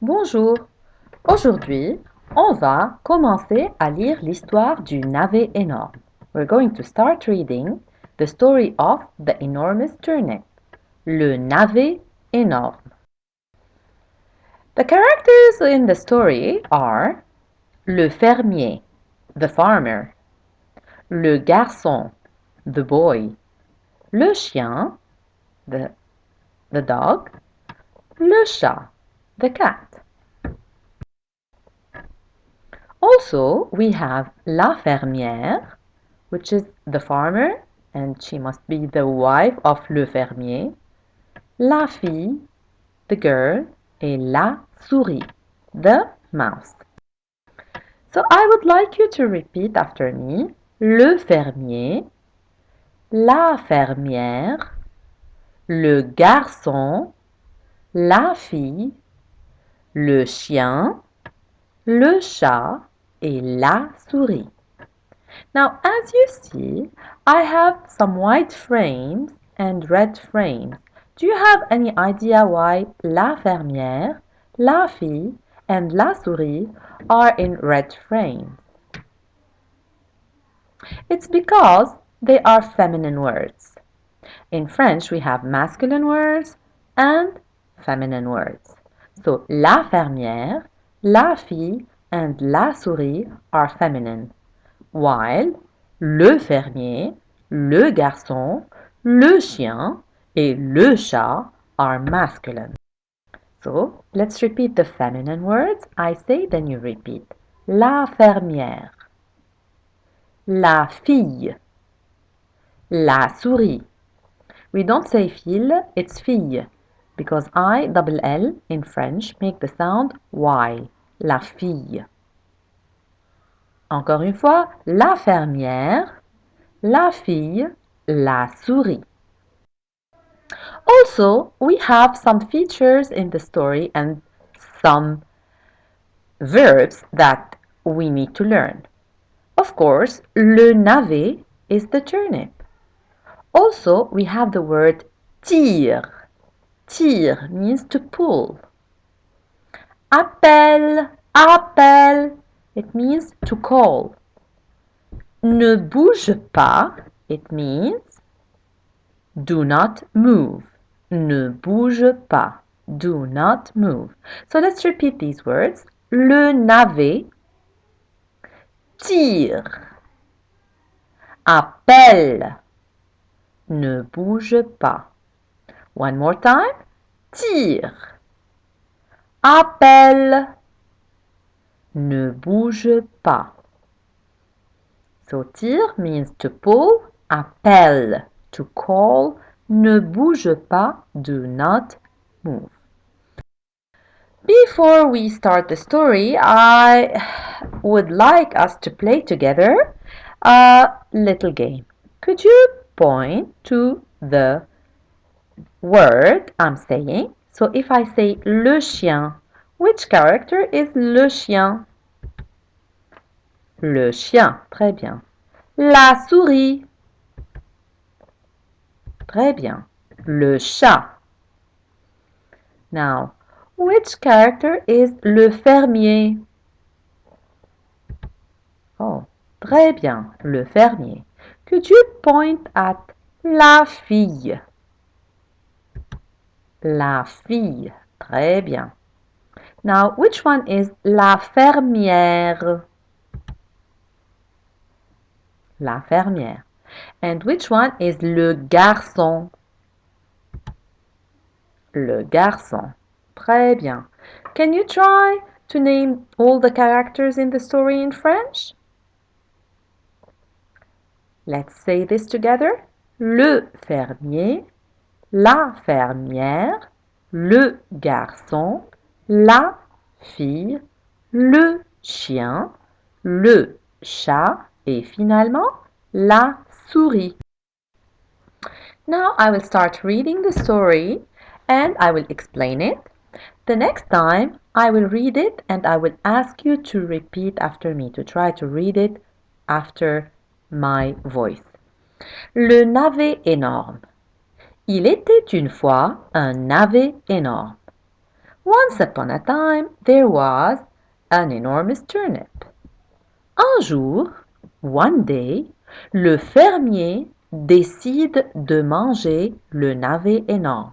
Bonjour. Aujourd'hui, on va commencer à lire l'histoire du navet énorme. We're going to start reading the story of the enormous turnip. Le navet énorme. The characters in the story are le fermier, the farmer, le garçon, the boy, le chien, the dog, le chat, the cat. Also, we have la fermière, which is the farmer, and she must be the wife of le fermier, la fille, the girl, et la souris, the mouse. So I would like you to repeat after me le fermier, la fermière, le garçon, la fille, le chien, le chat et la souris. Now, as you see, I have some white frames and red frames. Do you have any idea why la fermière, la fille, and la souris are in red frames? It's because they are feminine words. In French, we have masculine words and feminine words. So, la fermière, la fille, and la souris are feminine, while le fermier, le garçon, le chien et le chat are masculine. So, let's repeat the feminine words. I say, then you repeat. La fermière, la fille, la souris. We don't say fille, it's fille, because I double L in French make the sound Y, la fille. Encore une fois, la fermière, la fille, la souris. Also, we have some features in the story and some verbs that we need to learn. Of course, le navet is the turnip. Also, we have the word tire. Tire means to pull. Appelle, appelle, it means to call. Ne bouge pas, it means do not move. Ne bouge pas. Do not move. So let's repeat these words. Le navet tire. Appelle. Ne bouge pas. One more time. Tire. Appelle. Ne bouge pas. So tire means to pull. Appelle, to call. Ne bouge pas, do not move. Before we start the story, I would like us to play together a little game. Could you point to the word I'm saying? So if I say le chien, which character is le chien? Le chien, très bien. La souris, très bien. Le chat. Now, which character is le fermier? Oh, très bien, le fermier. Could you point at la fille? La fille, très bien. Now, which one is la fermière? La fermière. And which one is le garçon? Le garçon. Très bien. Can you try to name all the characters in the story in French? Let's say this together. Le fermier, la fermière, le garçon, la fille, le chien, le chat et finalement la souris. Now I will start reading the story and I will explain it. The next time I will read it and I will ask you to repeat after me, to try to read it after my voice. Le navet énorme. Il était une fois un navet énorme. Once upon a time, there was an enormous turnip. Un jour, one day, le fermier décide de manger le navet énorme.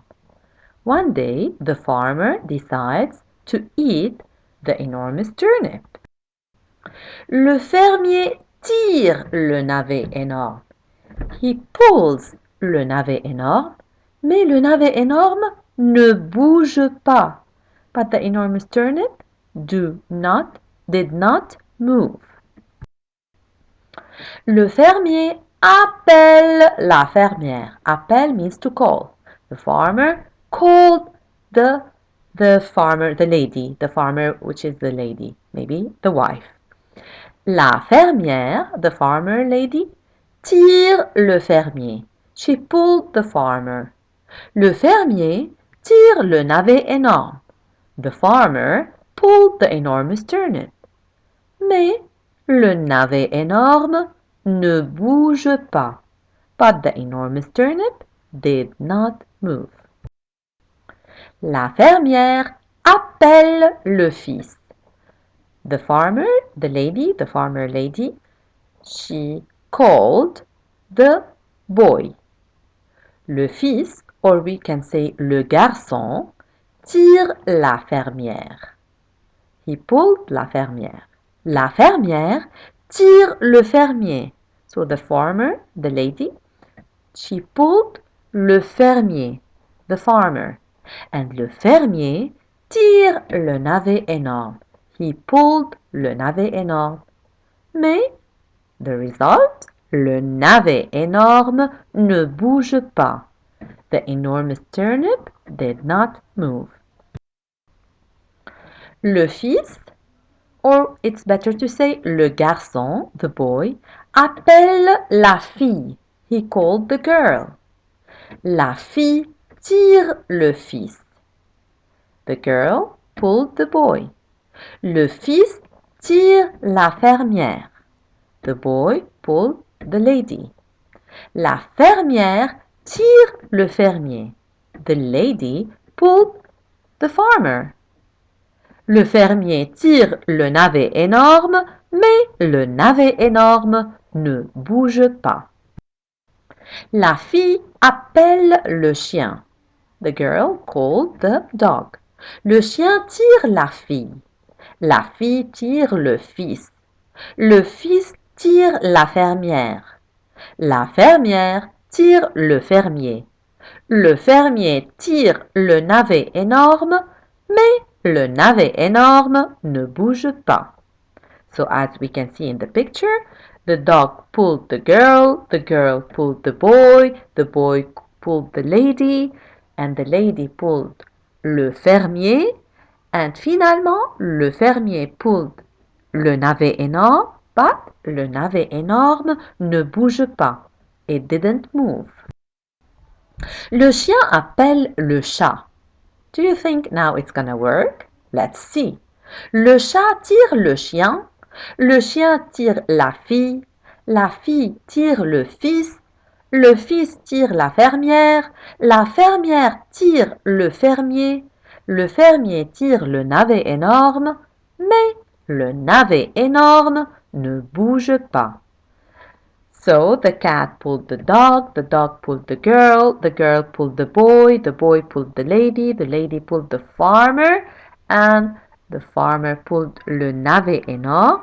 One day, the farmer decides to eat the enormous turnip. Le fermier tire le navet énorme. He pulls le navet énorme, mais le navet énorme ne bouge pas. But the enormous turnip did not move. Le fermier appelle la fermière. Appelle means to call. The farmer called the lady, the farmer, which is the lady, maybe the wife. La fermière, the farmer lady, tire le fermier. She pulled the farmer. Le fermier tire le navet énorme. The farmer pulled the enormous turnip. Mais le navet énorme ne bouge pas. But the enormous turnip did not move. La fermière appelle le fils. The farmer lady, she called the boy. Le fils, or we can say le garçon, tire la fermière. He pulled la fermière. La fermière tire le fermier. So the farmer, the lady, she pulled le fermier, the farmer. And le fermier tire le navet énorme. He pulled le navet énorme. Mais, the result, le navet énorme ne bouge pas. The enormous turnip did not move. Le fils, or it's better to say le garçon, the boy, appelle la fille. He called the girl. La fille tire le fils. The girl pulled the boy. Le fils tire la fermière. The boy pulled the lady. La fermière tire le fermier. The lady pulled the farmer. Le fermier tire le navet énorme, mais le navet énorme ne bouge pas. La fille appelle le chien. The girl called the dog. Le chien tire la fille. La fille tire le fils. Le fils tire la fermière. La fermière tire le fermier. Le fermier tire le navet énorme, mais le navet énorme ne bouge pas. So as we can see in the picture, the dog pulled the girl pulled the boy pulled the lady, and the lady pulled le fermier, and finalement, le fermier pulled le navet énorme, but le navet énorme ne bouge pas. It didn't move. Le chien appelle le chat. Do you think now it's gonna work? Let's see. Le chat tire le chien tire la fille tire le fils tire la fermière tire le fermier tire le navet énorme, mais le navet énorme ne bouge pas. So the cat pulled the dog pulled the girl pulled the boy pulled the lady pulled the farmer, and the farmer pulled le navet énorme,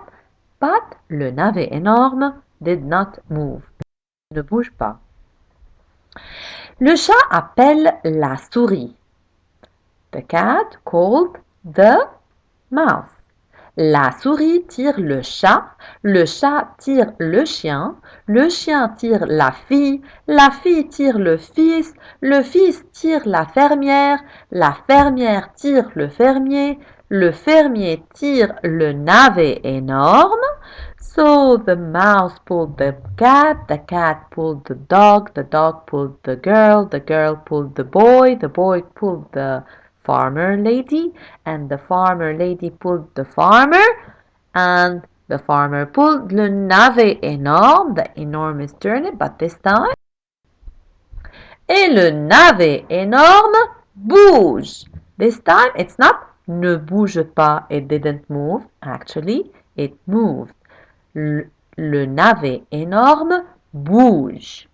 but le navet énorme did not move. Ne bouge pas. Le chat appelle la souris. The cat called the mouse. La souris tire le chat tire le chien tire la fille tire le fils tire la fermière tire le fermier tire le navet énorme. So the mouse pulled the cat pulled the dog pulled the girl pulled the boy pulled the farmer lady, and the farmer lady pulled the farmer, and the farmer pulled le navet énorme, the enormous turnip, but this time. Et le navet énorme bouge. This time it's not ne bouge pas, it didn't move. Actually, it moved. Le navet énorme bouge.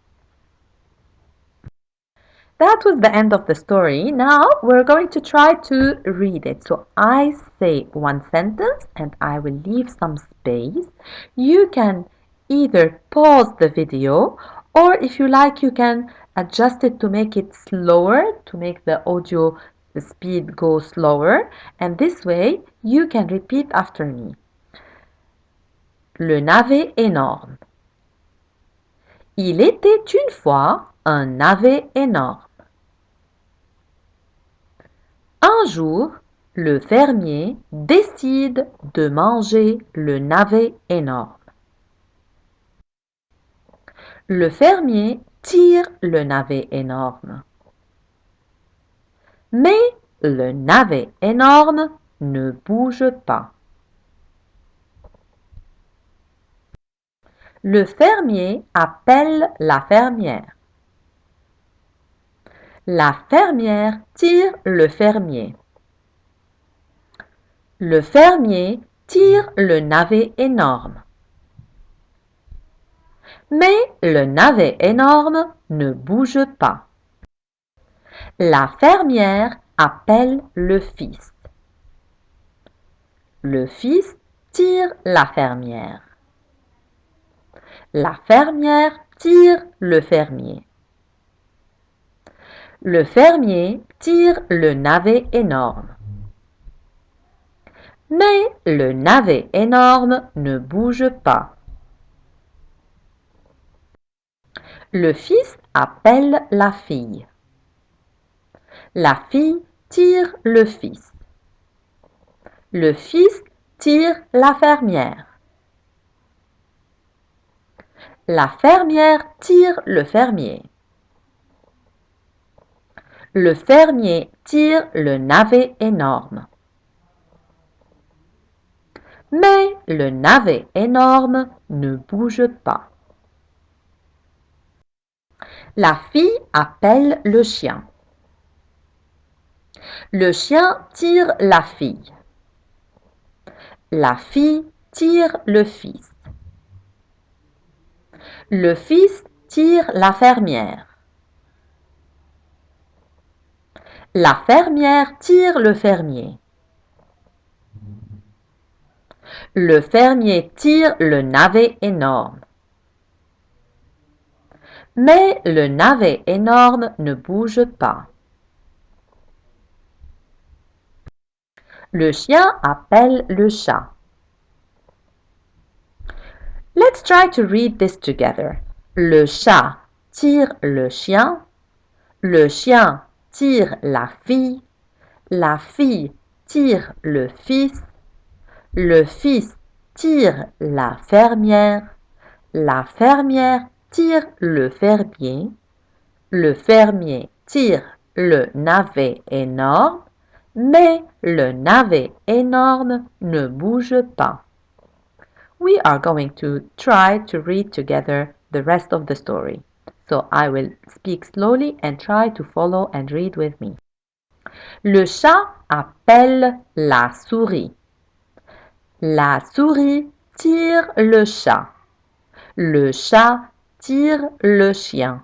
That was the end of the story. Now we're going to try to read it. So I say one sentence and I will leave some space. You can either pause the video or if you like you can adjust it to make it slower, to make the audio speed go slower, and this way you can repeat after me. Le navet énorme. Il était une fois un navet énorme. Un jour, le fermier décide de manger le navet énorme. Le fermier tire le navet énorme. Mais le navet énorme ne bouge pas. Le fermier appelle la fermière. La fermière tire le fermier. Le fermier tire le navet énorme. Mais le navet énorme ne bouge pas. La fermière appelle le fils. Le fils tire la fermière. La fermière tire le fermier. Le fermier tire le navet énorme. Mais le navet énorme ne bouge pas. Le fils appelle la fille. La fille tire le fils. Le fils tire la fermière. La fermière tire le fermier. Le fermier tire le navet énorme. Mais le navet énorme ne bouge pas. La fille appelle le chien. Le chien tire la fille. La fille tire le fils. Le fils tire la fermière. La fermière tire le fermier. Le fermier tire le navet énorme. Mais le navet énorme ne bouge pas. Le chien appelle le chat. Let's try to read this together. Le chat tire le chien. Le chien tire la fille. La fille tire le fils. Le fils tire la fermière. La fermière tire le fermier. Le fermier tire le navet énorme. Mais le navet énorme ne bouge pas. We are going to try to read together the rest of the story. So I will speak slowly and try to follow and read with me. Le chat appelle la souris. La souris tire le chat. Le chat tire le chien.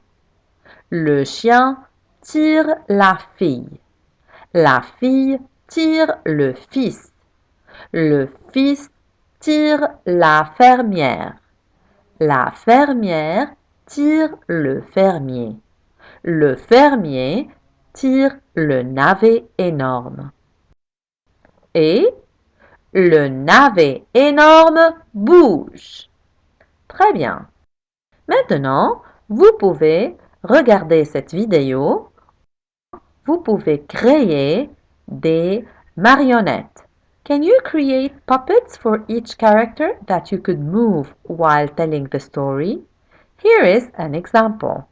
Le chien tire la fille. La fille tire le fils. Le fils tire la fermière. La fermière tire le fermier. Le fermier tire le navet énorme. Et le navet énorme bouge. Très bien. Maintenant, vous pouvez regarder cette vidéo. Vous pouvez créer des marionnettes. Can you create puppets for each character that you could move while telling the story? Here is an example.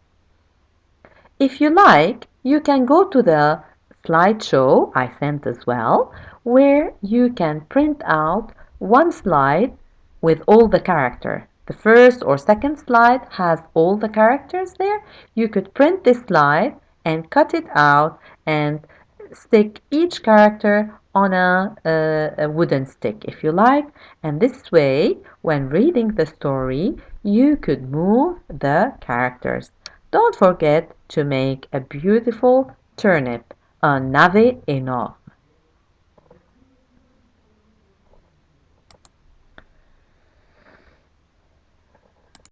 If you like, you can go to the slideshow I sent as well, where you can print out one slide with all the characters. The first or second slide has all the characters there. You could print this slide and cut it out and stick each character on a wooden stick if you like, and this way when reading the story you could move the characters. Don't forget to make a beautiful turnip, un navet et nord.